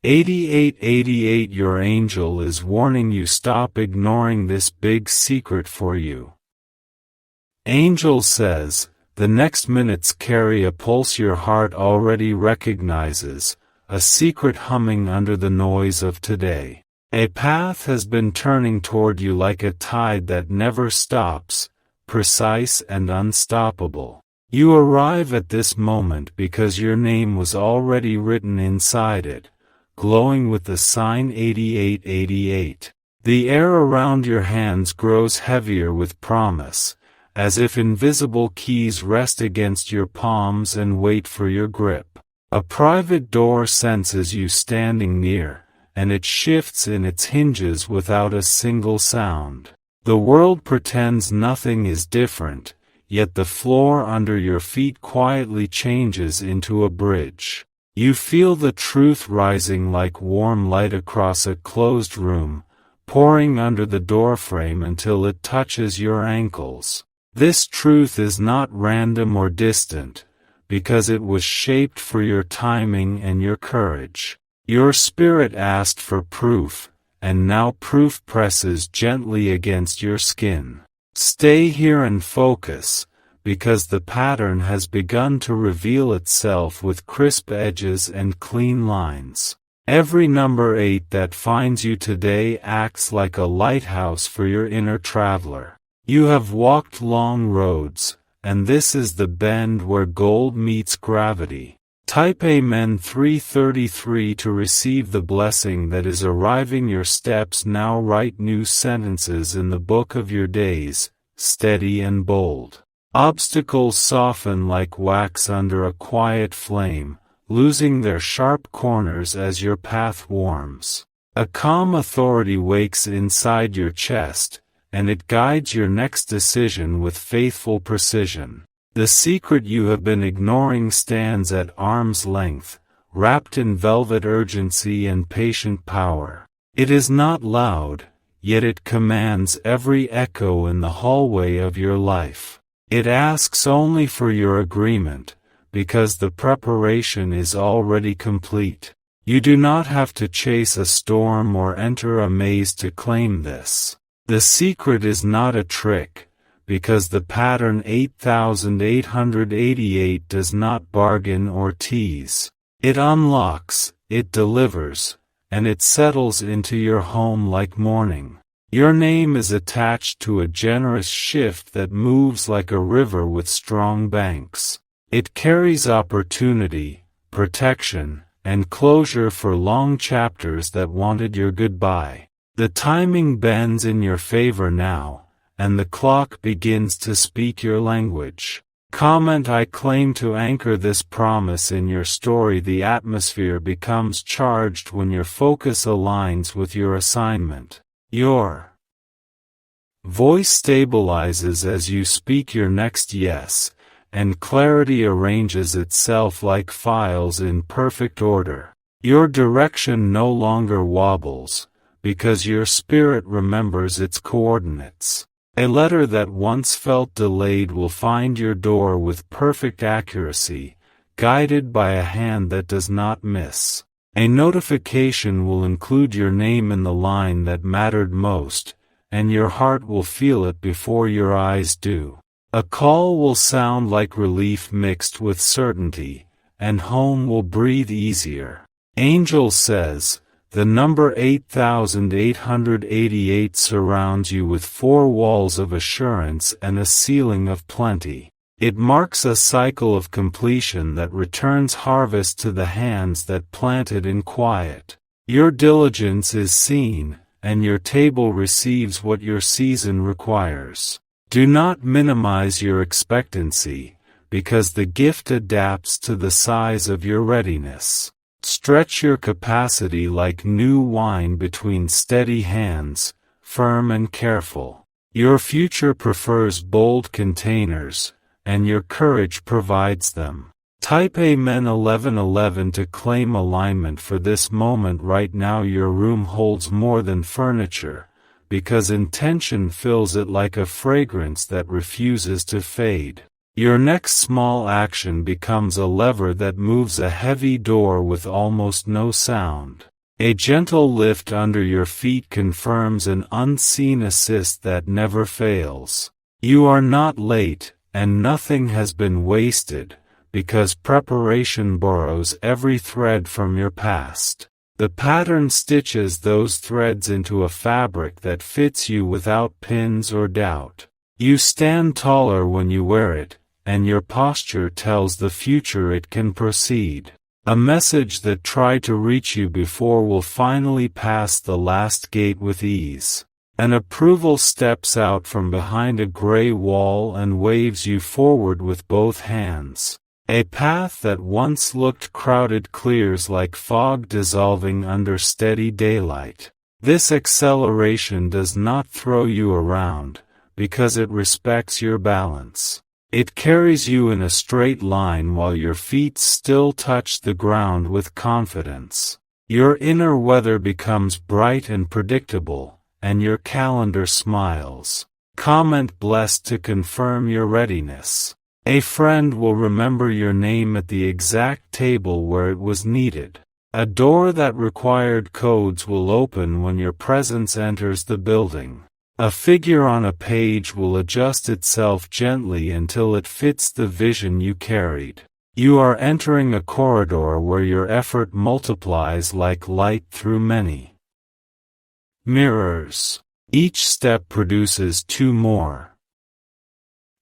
8888 Your angel is warning you, stop ignoring this big secret for you. Angel says, the next minutes carry a pulse your heart already recognizes, a secret humming under the noise of today. A path has been turning toward you like a tide that never stops, precise and unstoppable. You arrive at this moment because your name was already written inside it, glowing with the sign 8888. The air around your hands grows heavier with promise, as if invisible keys rest against your palms and wait for your grip. A private door senses you standing near, and it shifts in its hinges without a single sound. The world pretends nothing is different, yet the floor under your feet quietly changes into a bridge. You feel the truth rising like warm light across a closed room, pouring under the doorframe until it touches your ankles. This truth is not random or distant, because it was shaped for your timing and your courage. Your spirit asked for proof, and now proof presses gently against your skin. Stay here and focus, because the pattern has begun to reveal itself with crisp edges and clean lines. Every number 8 that finds you today acts like a lighthouse for your inner traveler. You have walked long roads, and this is the bend where gold meets gravity. Type Amen 333 to receive the blessing that is arriving your steps now. Write new sentences in the book of your days, steady and bold. Obstacles soften like wax under a quiet flame, losing their sharp corners as your path warms. A calm authority wakes inside your chest, and it guides your next decision with faithful precision. The secret you have been ignoring stands at arm's length, wrapped in velvet urgency and patient power. It is not loud, yet it commands every echo in the hallway of your life. It asks only for your agreement, because the preparation is already complete. You do not have to chase a storm or enter a maze to claim this. The secret is not a trick, because the pattern 8888 does not bargain or tease. It unlocks, it delivers, and it settles into your home like morning. Your name is attached to a generous shift that moves like a river with strong banks. It carries opportunity, protection, and closure for long chapters that wanted your goodbye. The timing bends in your favor now, and the clock begins to speak your language. Comment I claim to anchor this promise in your story. The atmosphere becomes charged when your focus aligns with your assignment. Your voice stabilizes as you speak your next yes, and clarity arranges itself like files in perfect order. Your direction no longer wobbles, because your spirit remembers its coordinates. A letter that once felt delayed will find your door with perfect accuracy, guided by a hand that does not miss. A notification will include your name in the line that mattered most, and your heart will feel it before your eyes do. A call will sound like relief mixed with certainty, and home will breathe easier. Angel says, the number 8888 surrounds you with 4 walls of assurance and a ceiling of plenty. It marks a cycle of completion that returns harvest to the hands that planted in quiet. Your diligence is seen, and your table receives what your season requires. Do not minimize your expectancy, because the gift adapts to the size of your readiness. Stretch your capacity like new wine between steady hands, firm and careful. Your future prefers bold containers, and your courage provides them. Type Amen 1111 to claim alignment for this moment right now. Your room holds more than furniture, because intention fills it like a fragrance that refuses to fade. Your next small action becomes a lever that moves a heavy door with almost no sound. A gentle lift under your feet confirms an unseen assist that never fails. You are not late, and nothing has been wasted, because preparation borrows every thread from your past. The pattern stitches those threads into a fabric that fits you without pins or doubt. You stand taller when you wear it, and your posture tells the future it can proceed. A message that tried to reach you before will finally pass the last gate with ease. An approval steps out from behind a gray wall and waves you forward with both hands. A path that once looked crowded clears like fog dissolving under steady daylight. This acceleration does not throw you around, because it respects your balance. It carries you in a straight line while your feet still touch the ground with confidence. Your inner weather becomes bright and predictable, and your calendar smiles. Comment blessed to confirm your readiness. A friend will remember your name at the exact table where it was needed. A door that required codes will open when your presence enters the building. A figure on a page will adjust itself gently until it fits the vision you carried. You are entering a corridor where your effort multiplies like light through many mirrors. Each step produces two more.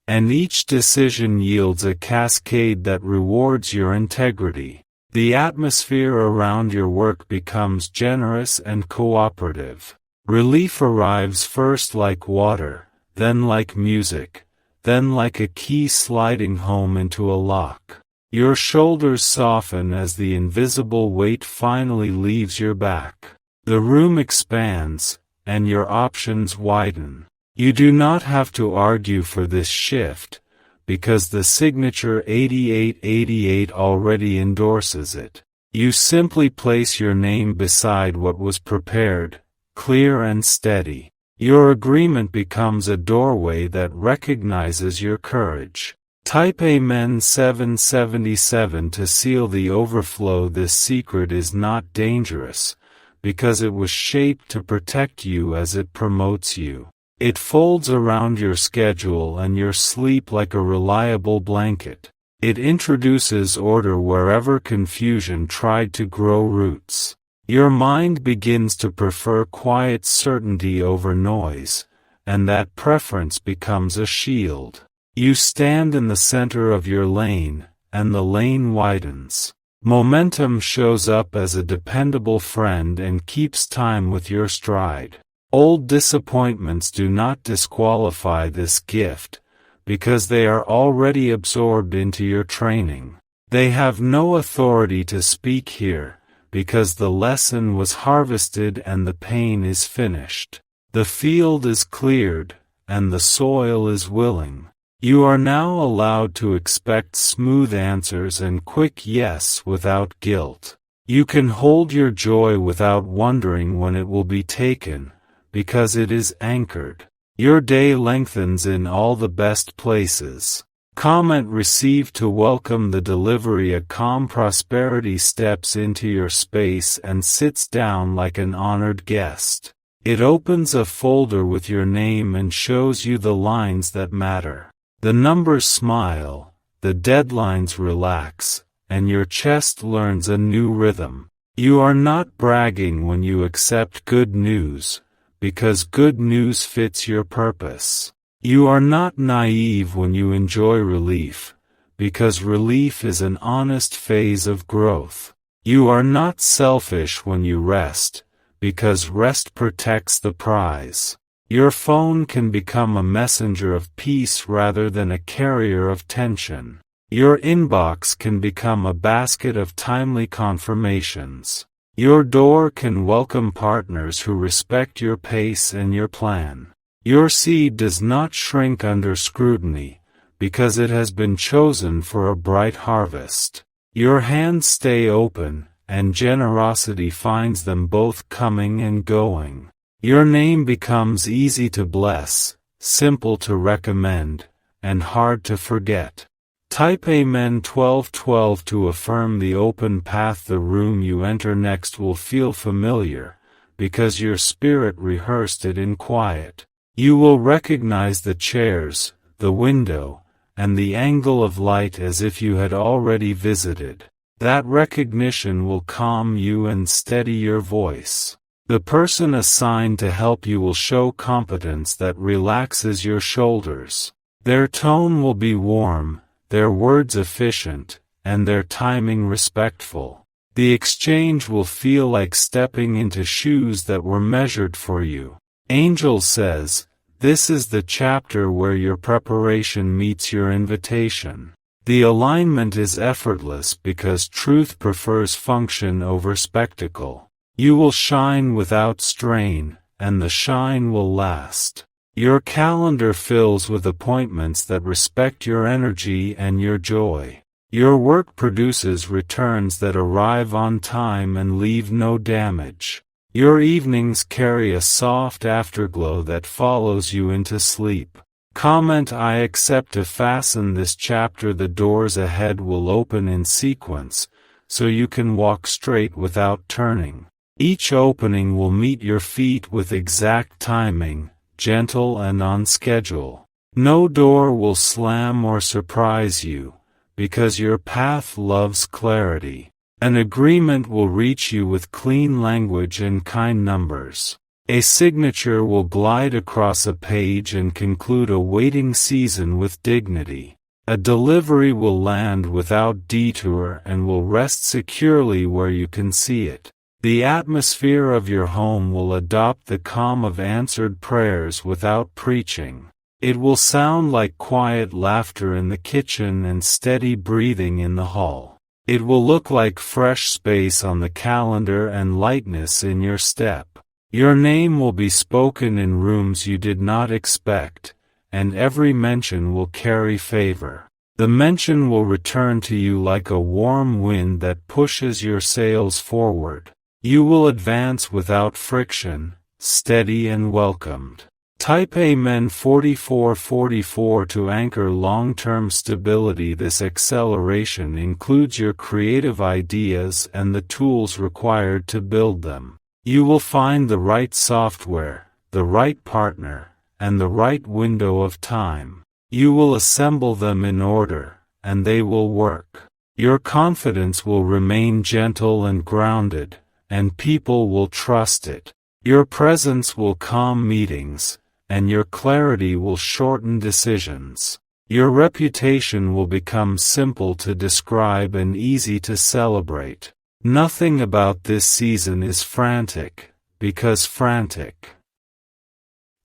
And each decision yields a cascade that rewards your integrity. The atmosphere around your work becomes generous and cooperative. Relief arrives first like water, then like music, then like a key sliding home into a lock. Your shoulders soften as the invisible weight finally leaves your back. The room expands, and your options widen. You do not have to argue for this shift, because the signature 8888 already endorses it. You simply place your name beside what was prepared, clear and steady. Your agreement becomes a doorway that recognizes your courage. Type Amen 777 to seal the overflow. This secret is not dangerous, because it was shaped to protect you as it promotes you. It folds around your schedule and your sleep like a reliable blanket. It introduces order wherever confusion tried to grow roots. Your mind begins to prefer quiet certainty over noise, and that preference becomes a shield. You stand in the center of your lane, and the lane widens. Momentum shows up as a dependable friend and keeps time with your stride. Old disappointments do not disqualify this gift, because they are already absorbed into your training. They have no authority to speak here, because the lesson was harvested and the pain is finished. The field is cleared, and the soil is willing. You are now allowed to expect smooth answers and quick yes without guilt. You can hold your joy without wondering when it will be taken, because it is anchored. Your day lengthens in all the best places. Comment received to welcome the delivery. A calm prosperity steps into your space and sits down like an honored guest. It opens a folder with your name and shows you the lines that matter. The numbers smile, the deadlines relax, and your chest learns a new rhythm. You are not bragging when you accept good news, because good news fits your purpose. You are not naive when you enjoy relief, because relief is an honest phase of growth. You are not selfish when you rest, because rest protects the prize. Your phone can become a messenger of peace rather than a carrier of tension. Your inbox can become a basket of timely confirmations. Your door can welcome partners who respect your pace and your plan. Your seed does not shrink under scrutiny, because it has been chosen for a bright harvest. Your hands stay open, and generosity finds them both coming and going. Your name becomes easy to bless, simple to recommend, and hard to forget. Type Amen 1212 to affirm the open path. The room you enter next will feel familiar, because your spirit rehearsed it in quiet. You will recognize the chairs, the window, and the angle of light as if you had already visited. That recognition will calm you and steady your voice. The person assigned to help you will show competence that relaxes your shoulders. Their tone will be warm, their words efficient, and their timing respectful. The exchange will feel like stepping into shoes that were measured for you. Angel says, this is the chapter where your preparation meets your invitation. The alignment is effortless because truth prefers function over spectacle. You will shine without strain, and the shine will last. Your calendar fills with appointments that respect your energy and your joy. Your work produces returns that arrive on time and leave no damage. Your evenings carry a soft afterglow that follows you into sleep. Comment I accept to fasten this chapter. The doors ahead will open in sequence, so you can walk straight without turning. Each opening will meet your feet with exact timing, gentle and on schedule. No door will slam or surprise you, because your path loves clarity. An agreement will reach you with clean language and kind numbers. A signature will glide across a page and conclude a waiting season with dignity. A delivery will land without detour and will rest securely where you can see it. The atmosphere of your home will adopt the calm of answered prayers without preaching. It will sound like quiet laughter in the kitchen and steady breathing in the hall. It will look like fresh space on the calendar and lightness in your step. Your name will be spoken in rooms you did not expect, and every mention will carry favor. The mention will return to you like a warm wind that pushes your sails forward. You will advance without friction, steady and welcomed. Type Amen 4444 to anchor long-term stability. This acceleration includes your creative ideas and the tools required to build them. You will find the right software, the right partner, and the right window of time. You will assemble them in order, and they will work. Your confidence will remain gentle and grounded, and people will trust it. Your presence will calm meetings, and your clarity will shorten decisions. Your reputation will become simple to describe and easy to celebrate. Nothing about this season is frantic, because frantic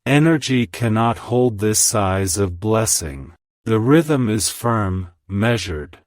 energy cannot hold this size of blessing. The rhythm is firm, measured,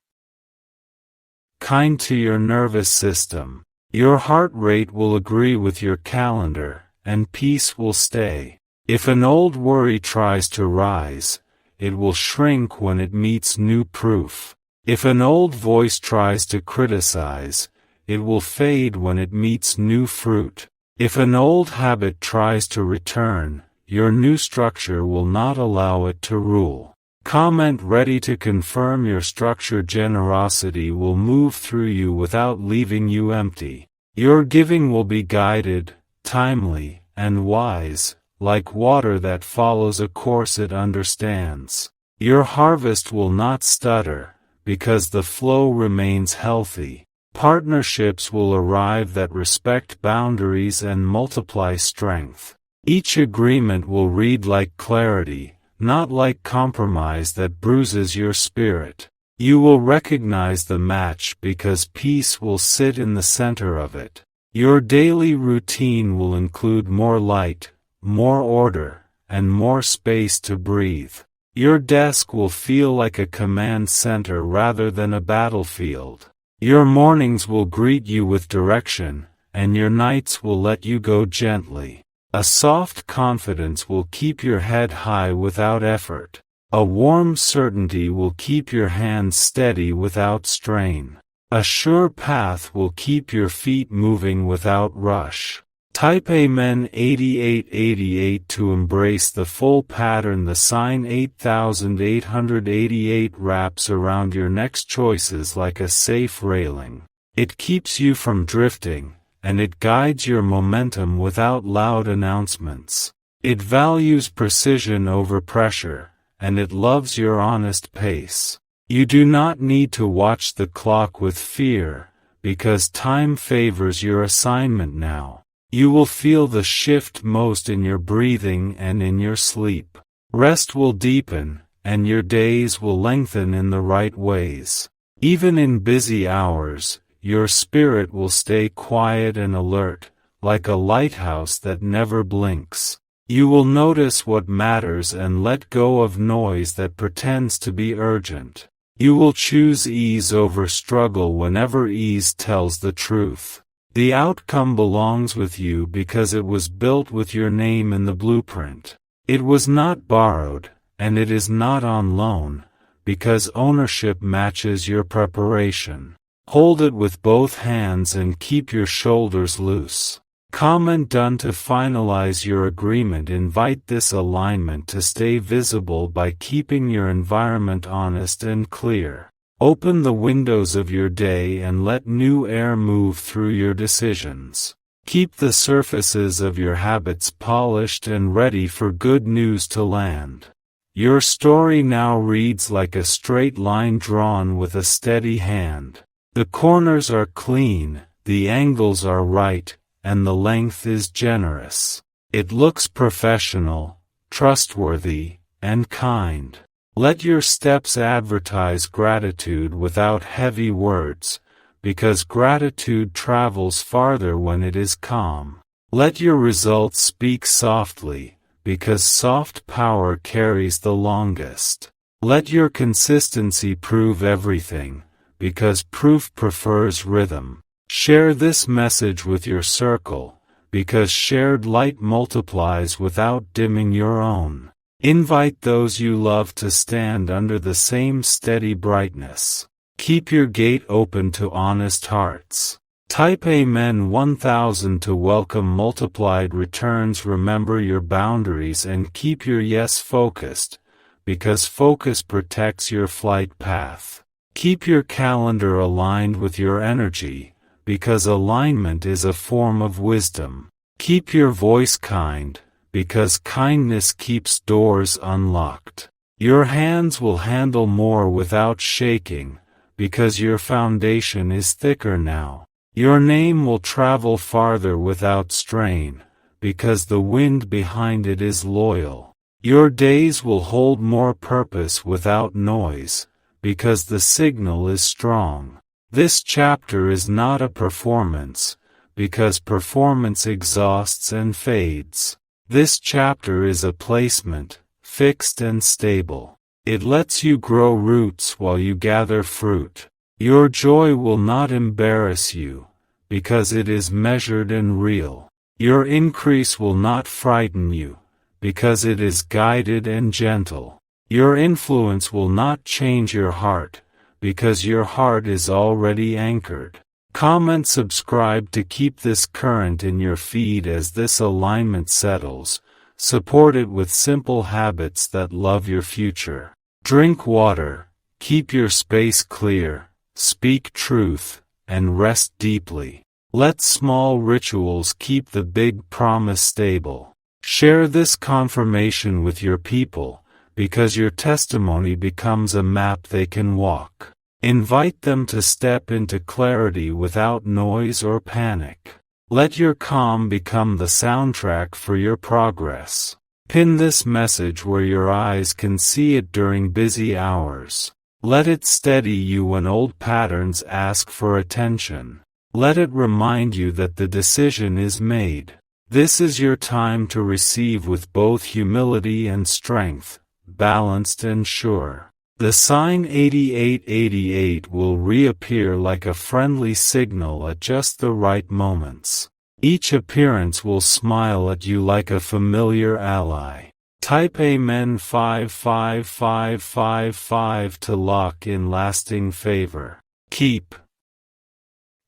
kind to your nervous system. Your heart rate will agree with your calendar, and peace will stay. If an old worry tries to rise, it will shrink when it meets new proof. If an old voice tries to criticize, it will fade when it meets new fruit. If an old habit tries to return, your new structure will not allow it to rule. Comment ready to confirm your structure. Generosity will move through you without leaving you empty. Your giving will be guided, timely, and wise, like water that follows a course it understands. Your harvest will not stutter, because the flow remains healthy. Partnerships will arrive that respect boundaries and multiply strength. Each agreement will read like clarity, not like compromise that bruises your spirit. You will recognize the match because peace will sit in the center of it. Your daily routine will include more light, more order, and more space to breathe. Your desk will feel like a command center rather than a battlefield. Your mornings will greet you with direction, and your nights will let you go gently. A soft confidence will keep your head high without effort. A warm certainty will keep your hands steady without strain. A sure path will keep your feet moving without rush. Type Amen 8888 to embrace the full pattern. The sign 8888 wraps around your next choices like a safe railing. It keeps you from drifting, and it guides your momentum without loud announcements. It values precision over pressure, and it loves your honest pace. You do not need to watch the clock with fear, because time favors your assignment now. You will feel the shift most in your breathing and in your sleep. Rest will deepen, and your days will lengthen in the right ways. Even in busy hours, your spirit will stay quiet and alert, like a lighthouse that never blinks. You will notice what matters and let go of noise that pretends to be urgent. You will choose ease over struggle whenever ease tells the truth. The outcome belongs with you because it was built with your name in the blueprint. It was not borrowed, and it is not on loan, because ownership matches your preparation. Hold it with both hands and keep your shoulders loose. Comment done to finalize your agreement. Invite this alignment to stay visible by keeping your environment honest and clear. Open the windows of your day and let new air move through your decisions. Keep the surfaces of your habits polished and ready for good news to land. Your story now reads like a straight line drawn with a steady hand. The corners are clean, the angles are right, and the length is generous. It looks professional, trustworthy, and kind. Let your steps advertise gratitude without heavy words, because gratitude travels farther when it is calm. Let your results speak softly, because soft power carries the longest. Let your consistency prove everything, because proof prefers rhythm. Share this message with your circle, because shared light multiplies without dimming your own. Invite those you love to stand under the same steady brightness. Keep your gate open to honest hearts. Type Amen 1000 to welcome multiplied returns. Remember your boundaries and keep your yes focused, because focus protects your flight path. Keep your calendar aligned with your energy, because alignment is a form of wisdom. Keep your voice kind, because kindness keeps doors unlocked. Your hands will handle more without shaking, because your foundation is thicker now. Your name will travel farther without strain, because the wind behind it is loyal. Your days will hold more purpose without noise, because the signal is strong. This chapter is not a performance, because performance exhausts and fades. This chapter is a placement, fixed and stable. It lets you grow roots while you gather fruit. Your joy will not embarrass you, because it is measured and real. Your increase will not frighten you, because it is guided and gentle. Your influence will not change your heart, because your heart is already anchored. Comment, subscribe to keep this current in your feed as this alignment settles. Support it with simple habits that love your future. Drink water, keep your space clear, speak truth, and rest deeply. Let small rituals keep the big promise stable. Share this confirmation with your people, because your testimony becomes a map they can walk. Invite them to step into clarity without noise or panic. Let your calm become the soundtrack for your progress. Pin this message where your eyes can see it during busy hours. Let it steady you when old patterns ask for attention. Let it remind you that the decision is made. This is your time to receive with both humility and strength, balanced and sure. The sign 8888 will reappear like a friendly signal at just the right moments. Each appearance will smile at you like a familiar ally. Type Amen 55555 to lock in lasting favor. Keep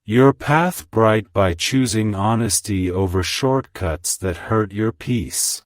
your path bright by choosing honesty over shortcuts that hurt your peace.